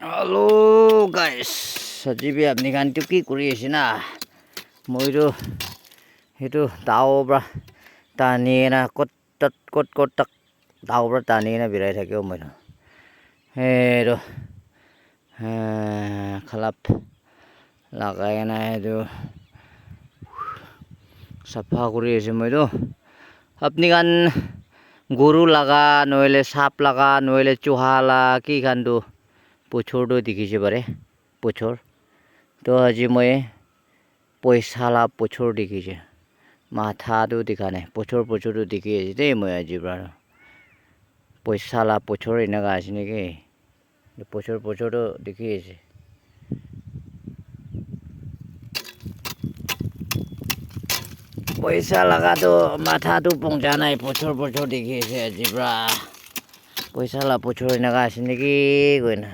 Hello guys, সজীৱে আপুনি গানটো কি কৰি আছে না? মইতো সেইটো ডাৱৰ পৰা টানি না ক'ত তাক ডাৱৰ পৰা টানি না বিৰাই থাকেও মইতো সেইটো খালাপ লাগাই না সেইটো চাফা কৰি আছে মইতো। আপুনি গান গৰু লাগা নহ'লে সাপ লাগা নহ'লে চুহালা কি গানটো পুছৰটো দেখিছে পাৰে পুছৰ তো আজি মই পইচালা পুছৰ দেখিছে মাথাটো দেখা নাই পুছৰটো দেখি আছে দেই মই আজি পৰা পইচালা পুছৰ এনেকুৱা আছে নেকি পুছৰটো দেখি আছে পইচা লাগাটো মাথাটো পংজা নাই পুছৰ দেখি আছে আজি পৰা পইচালা পুছৰ এনেকুৱা আছে নেকি কৈ না